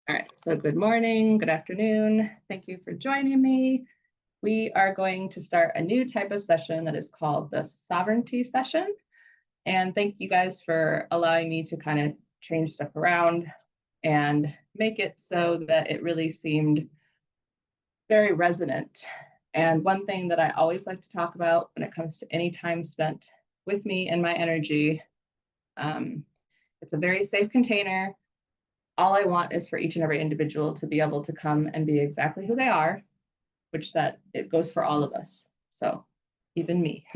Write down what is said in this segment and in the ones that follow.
All right, so good morning, good afternoon. Thank you for joining me. We are going to start a new type of session that is called the sovereignty session. And thank you guys for allowing me to kind of change stuff around and make it so that it really seemed very resonant. And one thing that I always like to talk about when it comes to any time spent with me and my energy, it's a very safe container. All I want is for each and every individual to be able to come and be exactly who they are, which that it goes for all of us. So even me.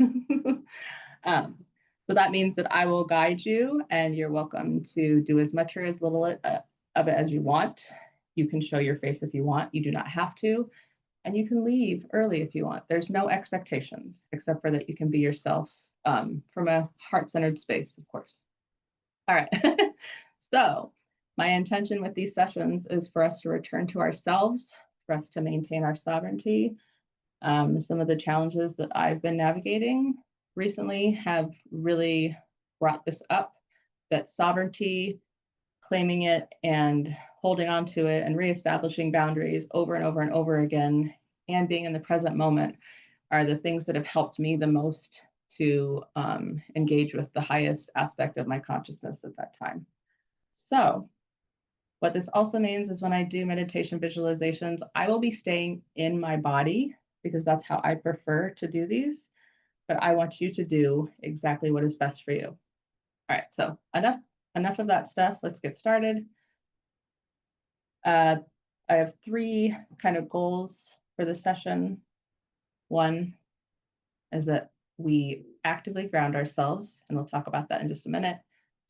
So that means that I will guide you, and you're welcome to do as much or as little of it as you want. You can show your face if you want. You do not have to. And you can leave early if you want. There's no expectations, except for that you can be yourself from a heart-centered space, of course. All right. So my intention with these sessions is for us to return to ourselves, for us to maintain our sovereignty. Some of the challenges that I've been navigating recently have really brought this up, that sovereignty, claiming it and holding on to it and reestablishing boundaries over and over and over again, and being in the present moment are the things that have helped me the most to engage with the highest aspect of my consciousness at that time. So what this also means is when I do meditation visualizations, I will be staying in my body because that's how I prefer to do these. But I want you to do exactly what is best for you. All right, so enough of that stuff. Let's get started. I have three kind of goals for the session. One is that we actively ground ourselves, and we'll talk about that in just a minute.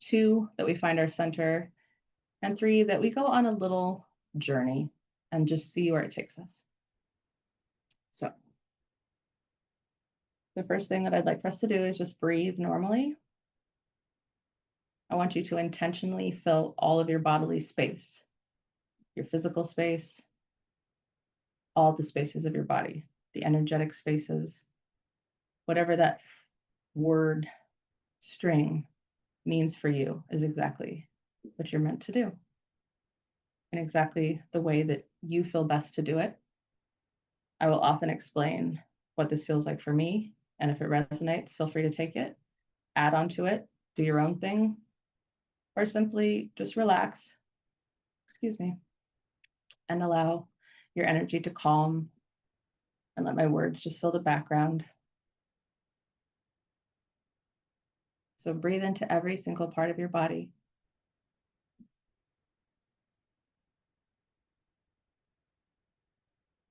Two, that we find our center. And three, that we go on a little journey and just see where it takes us. So the first thing that I'd like for us to do is just breathe normally. I want you to intentionally fill all of your bodily space, your physical space, all the spaces of your body, the energetic spaces, whatever that word string means for you is exactly what you're meant to do, in exactly the way that you feel best to do it. I will often explain what this feels like for me, and if it resonates, feel free to take it, add on to it, do your own thing, or simply just relax, and allow your energy to calm and let my words just fill the background. So breathe into every single part of your body.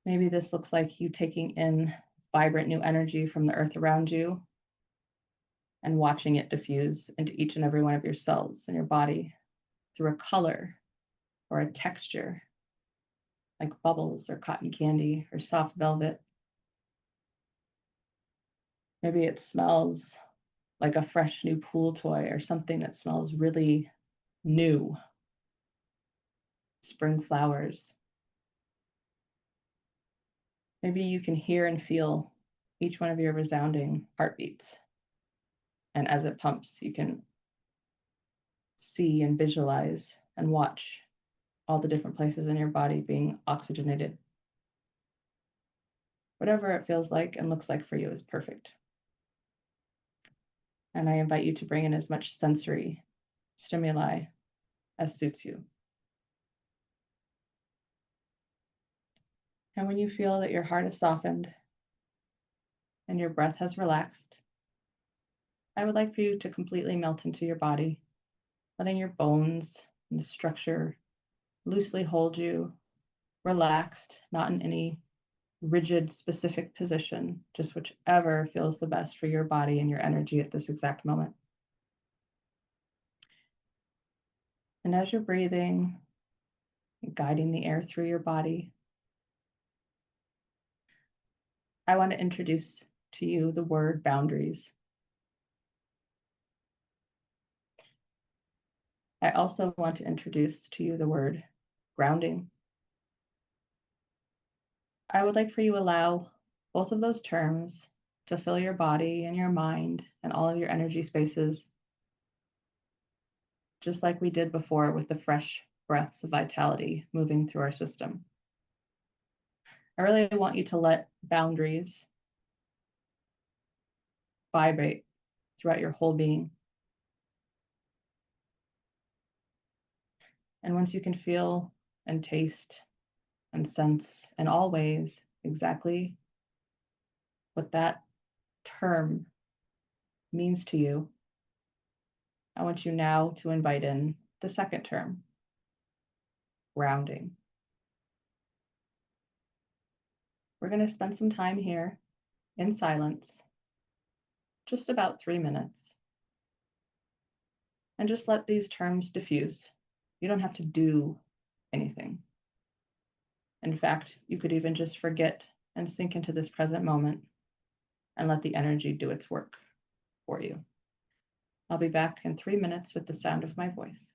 Maybe this looks like you taking in vibrant new energy from the earth around you and watching it diffuse into each and every one of your cells in your body through a color or a texture, like bubbles or cotton candy or soft velvet. Maybe it smells like a fresh new pool toy or something that smells really new. Spring flowers. Maybe you can hear and feel each one of your resounding heartbeats. And as it pumps, you can see and visualize and watch all the different places in your body being oxygenated. Whatever it feels like and looks like for you is perfect. And I invite you to bring in as much sensory stimuli as suits you. And when you feel that your heart is softened and your breath has relaxed, I would like for you to completely melt into your body, letting your bones and the structure loosely hold you, relaxed, not in any rigid, specific position, just whichever feels the best for your body and your energy at this exact moment. And as you're breathing, guiding the air through your body, I want to introduce to you the word boundaries. I also want to introduce to you the word grounding. I would like for you to allow both of those terms to fill your body and your mind and all of your energy spaces, just like we did before with the fresh breaths of vitality moving through our system. I really want you to let boundaries vibrate throughout your whole being. And once you can feel and taste and sense in all ways exactly what that term means to you, I want you now to invite in the second term, grounding. We're going to spend some time here in silence, just about 3 minutes, and just let these terms diffuse. You don't have to do anything. In fact, you could even just forget and sink into this present moment and let the energy do its work for you. I'll be back in 3 minutes with the sound of my voice.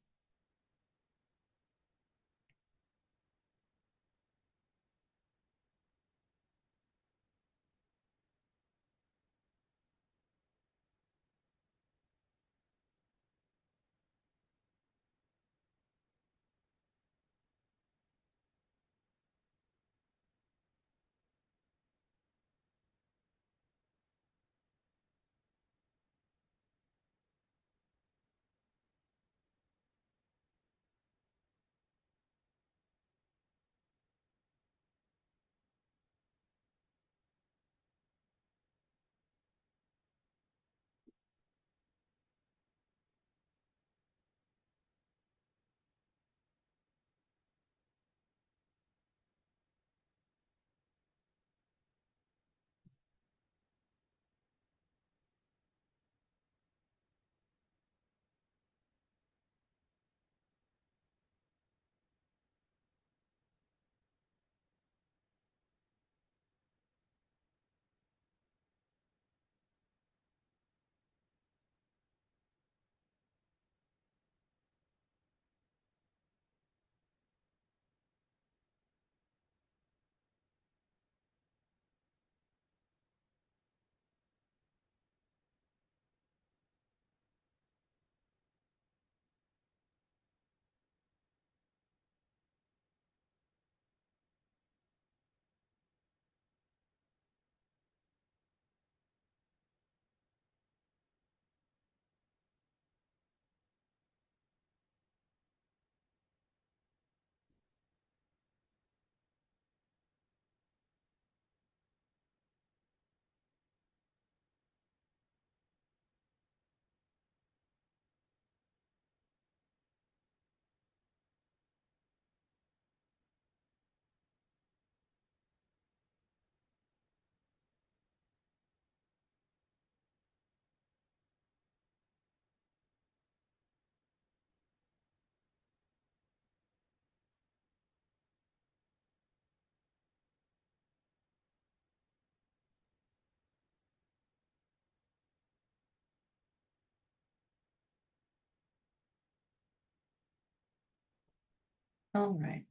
All right,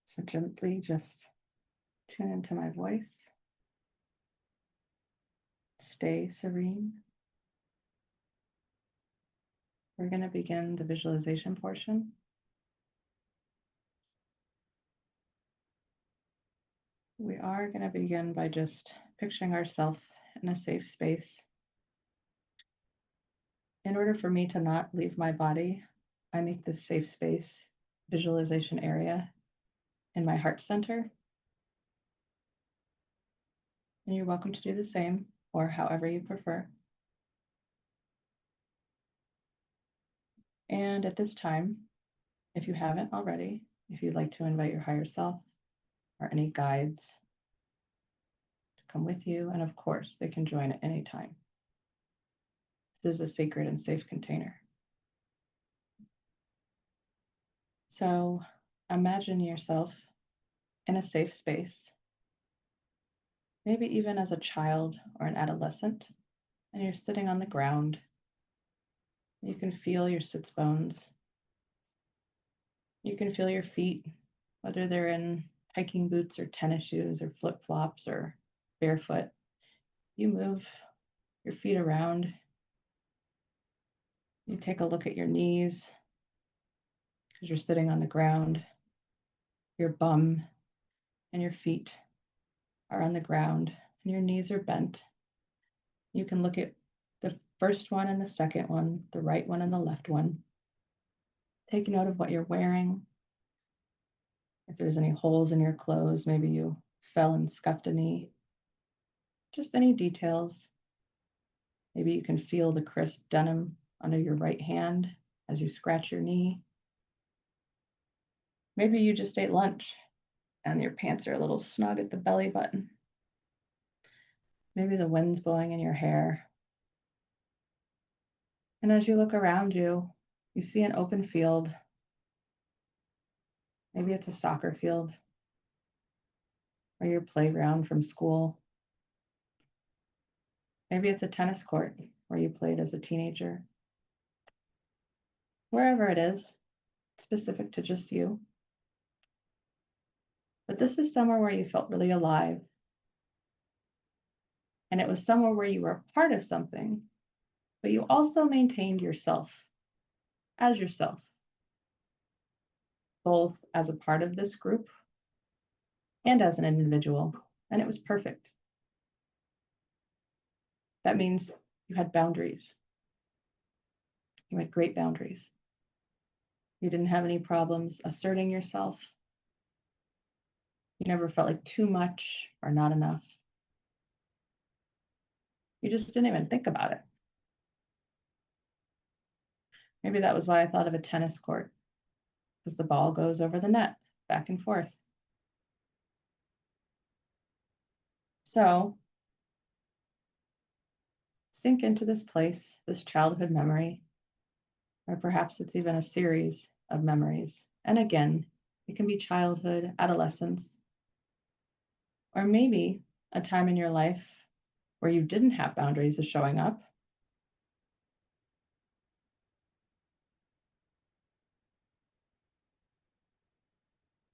so gently just tune into my voice. Stay serene. We're going to begin the visualization portion. We are going to begin by just picturing ourselves in a safe space. In order for me to not leave my body, I make this safe space visualization area in my heart center. And you're welcome to do the same or however you prefer. And at this time, if you haven't already, if you'd like to invite your higher self or any guides to come with you, and of course, they can join at any time. This is a sacred and safe container. So imagine yourself in a safe space, maybe even as a child or an adolescent, and you're sitting on the ground. You can feel your sits bones. You can feel your feet, whether they're in hiking boots or tennis shoes or flip-flops or barefoot. You move your feet around. You take a look at your knees. because you're sitting on the ground. Your bum and your feet are on the ground and your knees are bent. You can look at the first one and the second one, the right one and the left one. Take note of what you're wearing. If there's any holes in your clothes, maybe you fell and scuffed a knee. Just any details. Maybe you can feel the crisp denim under your right hand as you scratch your knee. Maybe you just ate lunch and your pants are a little snug at the belly button. Maybe the wind's blowing in your hair. And as you look around you, you see an open field. Maybe it's a soccer field or your playground from school. Maybe it's a tennis court where you played as a teenager. Wherever it is, specific to just you. But this is somewhere where you felt really alive. And it was somewhere where you were a part of something, but you also maintained yourself as yourself, both as a part of this group and as an individual. And it was perfect. That means you had boundaries. You had great boundaries. You didn't have any problems asserting yourself. You never felt like too much or not enough. You just didn't even think about it. Maybe that was why I thought of a tennis court, because the ball goes over the net, back and forth. So sink into this place, this childhood memory, or perhaps it's even a series of memories. And again, it can be childhood, adolescence, or maybe a time in your life where you didn't have boundaries is showing up.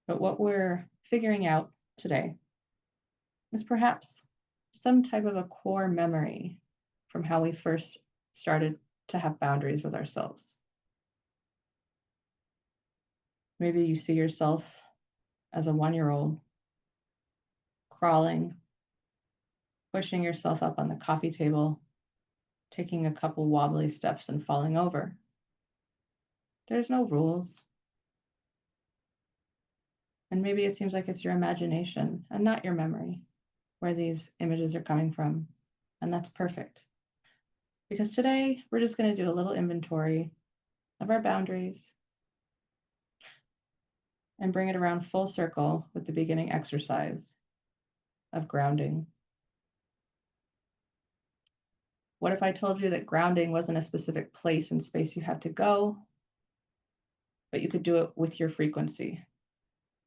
But what we're figuring out today is perhaps some type of a core memory from how we first started to have boundaries with ourselves. Maybe you see yourself as a 1-year-old crawling, pushing yourself up on the coffee table, taking a couple wobbly steps and falling over. There's no rules. And maybe it seems like it's your imagination and not your memory where these images are coming from. And that's perfect. Because today we're just going to do a little inventory of our boundaries and bring it around full circle with the beginning exercise of grounding. What if I told you that grounding wasn't a specific place and space you had to go, but you could do it with your frequency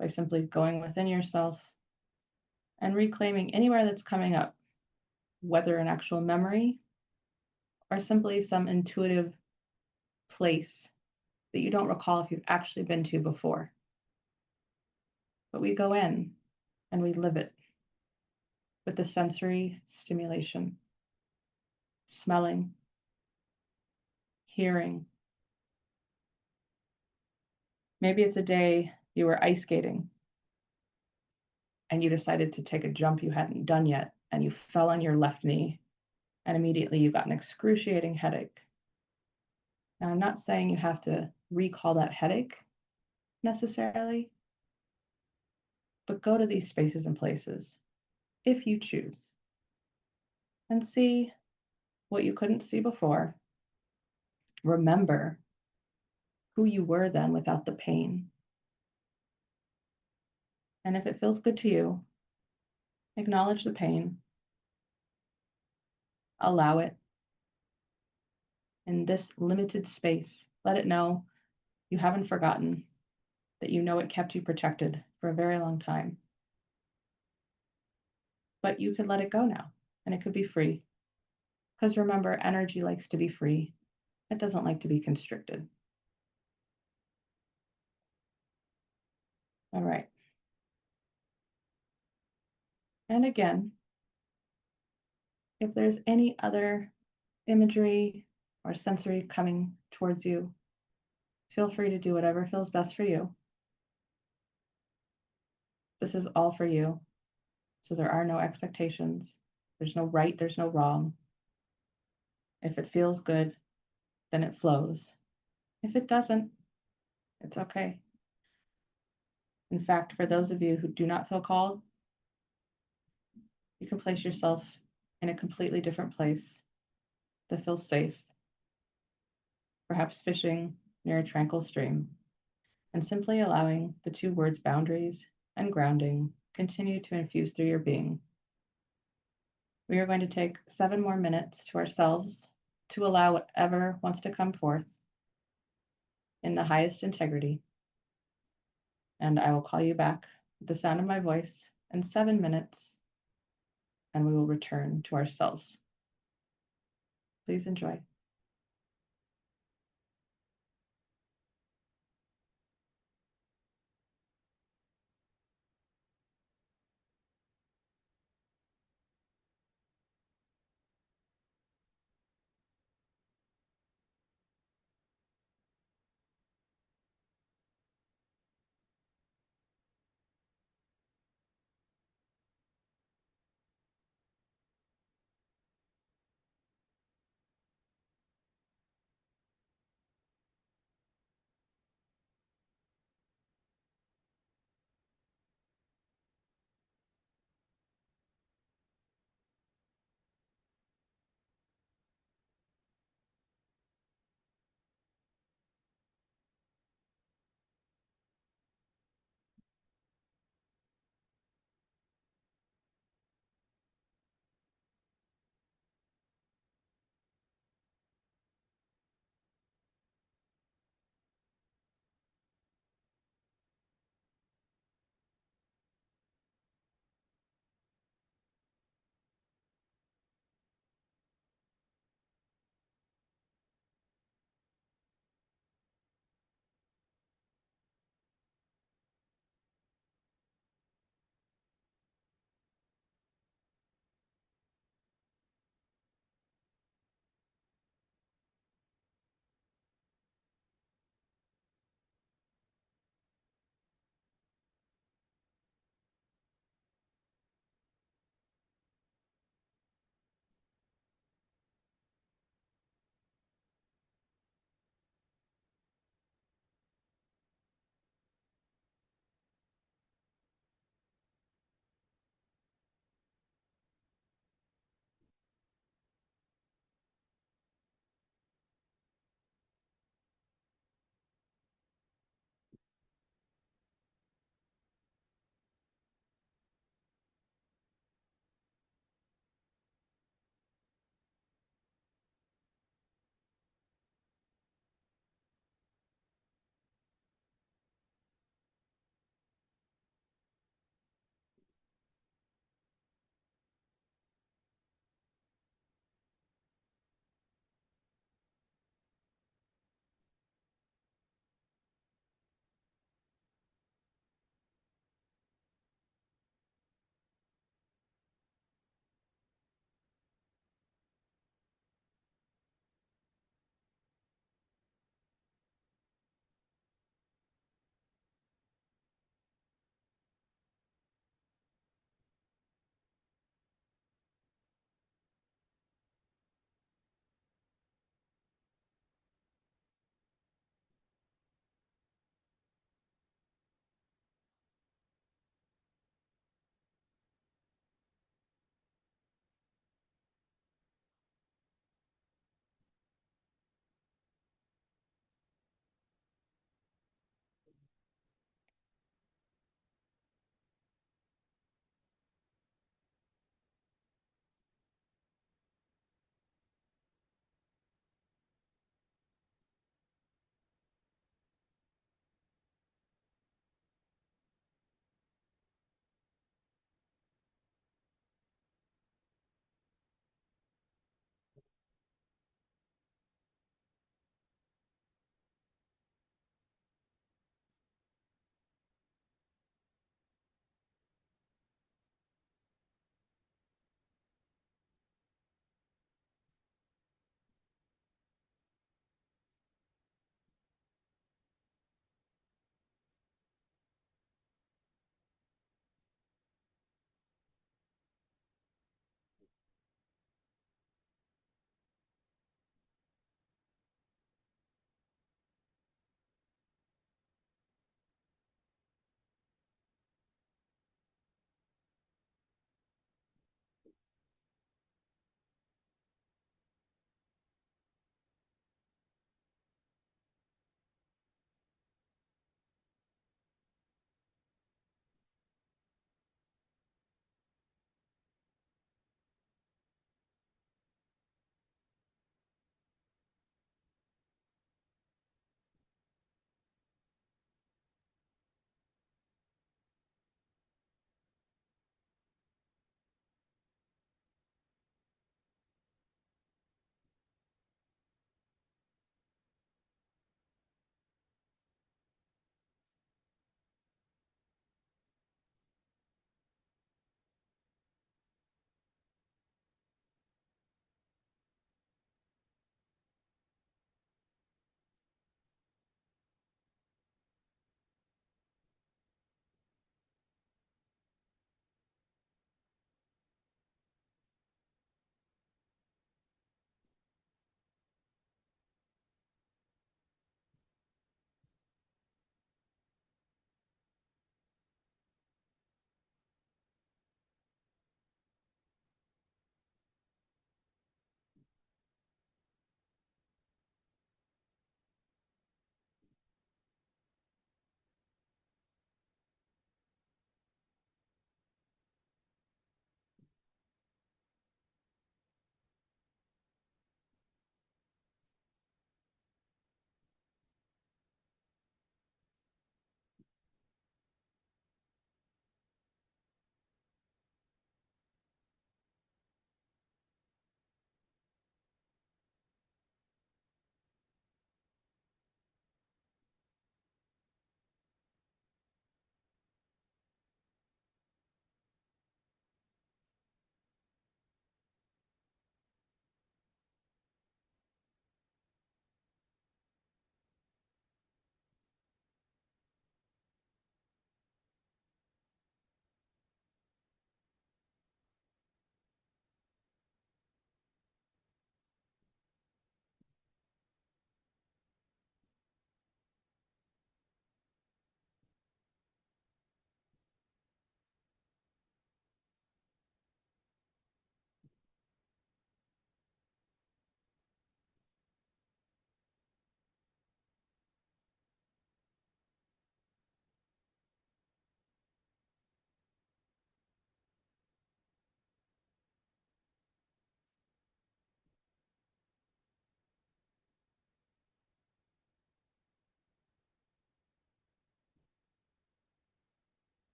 by simply going within yourself and reclaiming anywhere that's coming up, whether an actual memory or simply some intuitive place that you don't recall if you've actually been to before. But we go in and we live it with the sensory stimulation, smelling, hearing. Maybe it's a day you were ice skating and you decided to take a jump you hadn't done yet and you fell on your left knee and immediately you got an excruciating headache. Now, I'm not saying you have to recall that headache necessarily, but go to these spaces and places if you choose and see what you couldn't see before. Remember who you were then without the pain. And if it feels good to you, acknowledge the pain, allow it in this limited space. Let it know you haven't forgotten, that you know it kept you protected for a very long time. But you could let it go now, and it could be free. Because remember, energy likes to be free. It doesn't like to be constricted. All right. And again, if there's any other imagery or sensory coming towards you, Feel free to do whatever feels best for you. This is all for you. So there are no expectations. There's no right, there's no wrong. If it feels good, then it flows. If it doesn't, it's okay. In fact, for those of you who do not feel called, you can place yourself in a completely different place that feels safe, perhaps fishing near a tranquil stream, and simply allowing the two words boundaries and grounding continue to infuse through your being. We are going to take 7 more minutes to ourselves to allow whatever wants to come forth in the highest integrity. And I will call you back with the sound of my voice in 7 minutes, and we will return to ourselves. Please enjoy.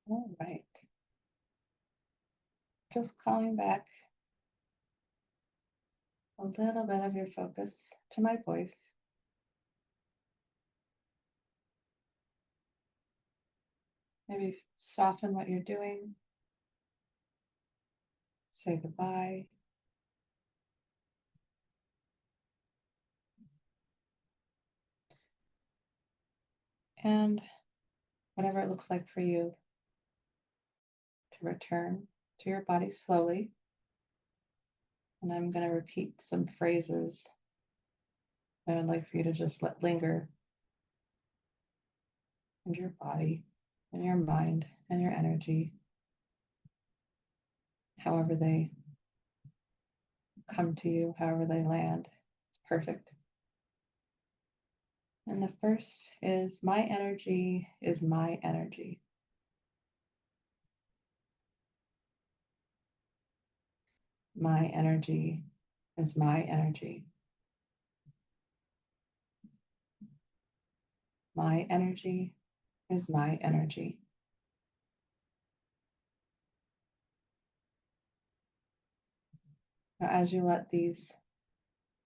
All right. Just calling back a little bit of your focus to my voice. Maybe soften what you're doing. Say goodbye. And whatever it looks like for you to return to your body slowly. And I'm going to repeat some phrases that I'd like for you to just let linger in your body and your mind and your energy, however they come to you, however they land. It's perfect. And the first is my energy is my energy. My energy is my energy. My energy is my energy. Now, as you let these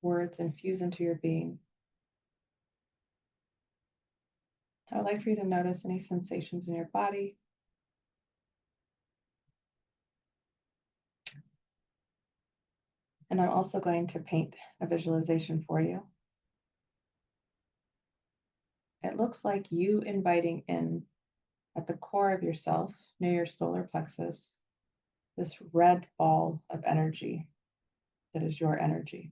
words infuse into your being, I would like for you to notice any sensations in your body. And I'm also going to paint a visualization for you. It looks like you inviting in at the core of yourself, near your solar plexus, this red ball of energy that is your energy.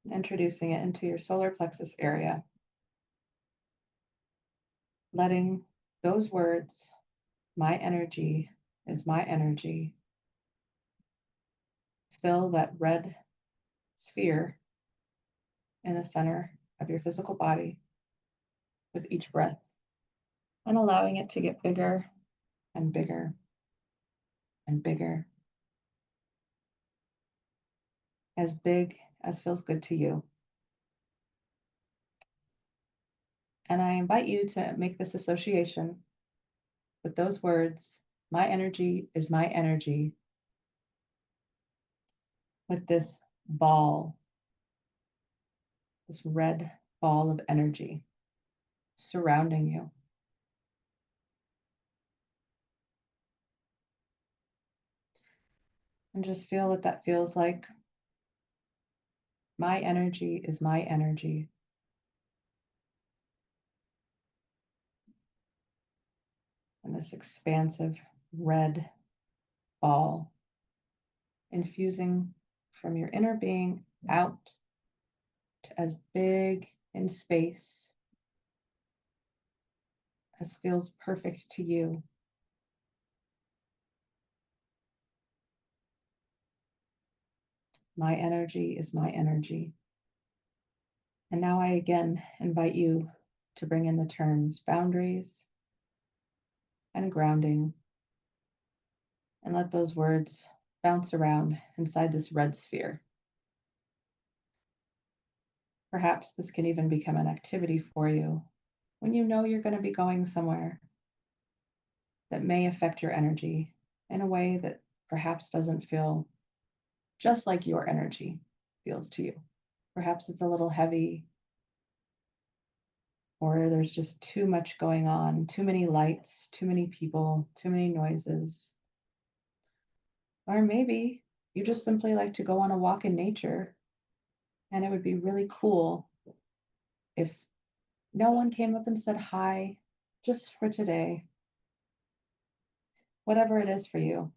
Introducing it into your solar plexus area, letting those words, my energy is my energy, fill that red sphere in the center of your physical body with each breath, and allowing it to get bigger and bigger and bigger, as big as feels good to you. And I invite you to make this association with those words, my energy is my energy, with this ball, this red ball of energy surrounding you. And just feel what that feels like. My energy is my energy. And this expansive red ball infusing from your inner being out to as big in space as feels perfect to you. My energy is my energy. And now I again invite you to bring in the terms boundaries and grounding, and let those words bounce around inside this red sphere. Perhaps this can even become an activity for you when you know you're going to be going somewhere that may affect your energy in a way that perhaps doesn't feel just like your energy feels to you. Perhaps it's a little heavy, or there's just too much going on, too many lights, too many people, too many noises. Or maybe you just simply like to go on a walk in nature, and it would be really cool if no one came up and said hi just for today. Whatever it is for you,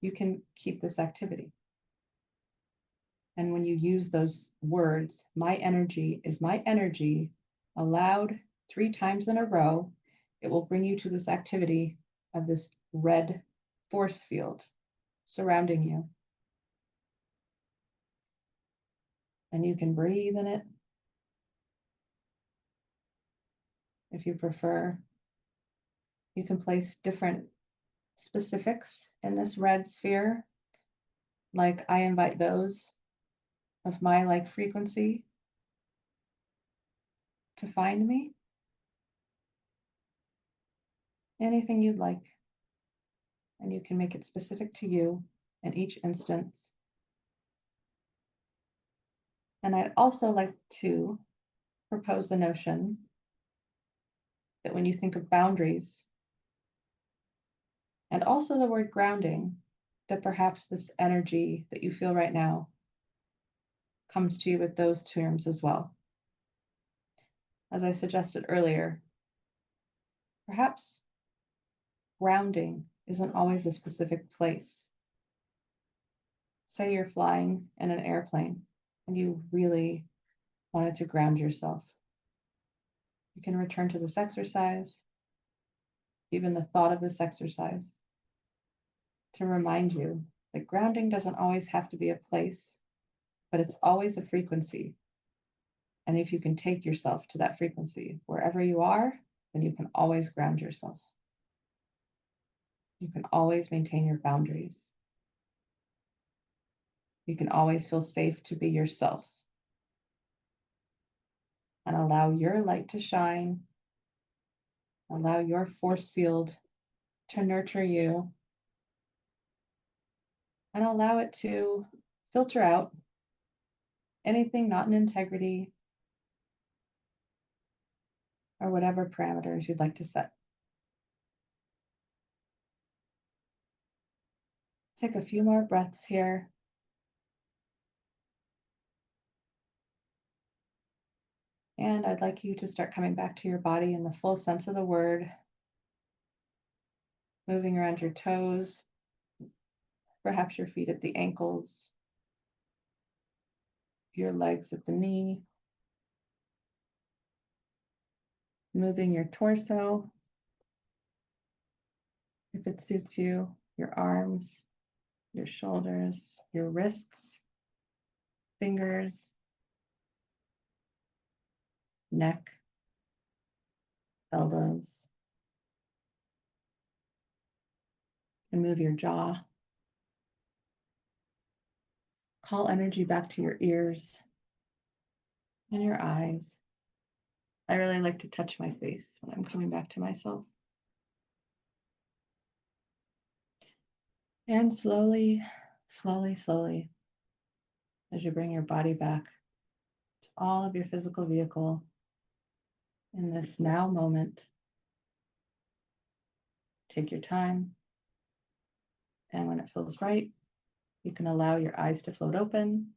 you can keep this activity. And when you use those words, my energy is my energy, aloud 3 times in a row, it will bring you to this activity of this red force field surrounding you. And you can breathe in it if you prefer. You can place different specifics in this red sphere, like I invite those of my like frequency to find me. anything you'd like, and you can make it specific to you in each instance. And I'd also like to propose the notion that when you think of boundaries and also the word grounding, that perhaps this energy that you feel right now comes to you with those terms as well. As I suggested earlier, perhaps grounding isn't always a specific place. Say you're flying in an airplane and you really wanted to ground yourself. You can return to this exercise, even the thought of this exercise, to remind you that grounding doesn't always have to be a place, but it's always a frequency. And if you can take yourself to that frequency wherever you are, then you can always ground yourself. You can always maintain your boundaries. You can always feel safe to be yourself and allow your light to shine, allow your force field to nurture you, and allow it to filter out anything not in integrity or whatever parameters you'd like to set. Take a few more breaths here. And I'd like you to start coming back to your body in the full sense of the word, moving around your toes, perhaps your feet at the ankles, your legs at the knee, moving your torso, if it suits you, your arms, your shoulders, your wrists, fingers, neck, elbows, and move your jaw. Call energy back to your ears and your eyes. I really like to touch my face when I'm coming back to myself. And slowly, slowly, slowly, as you bring your body back to all of your physical vehicle in this now moment, take your time. And when it feels right, you can allow your eyes to float open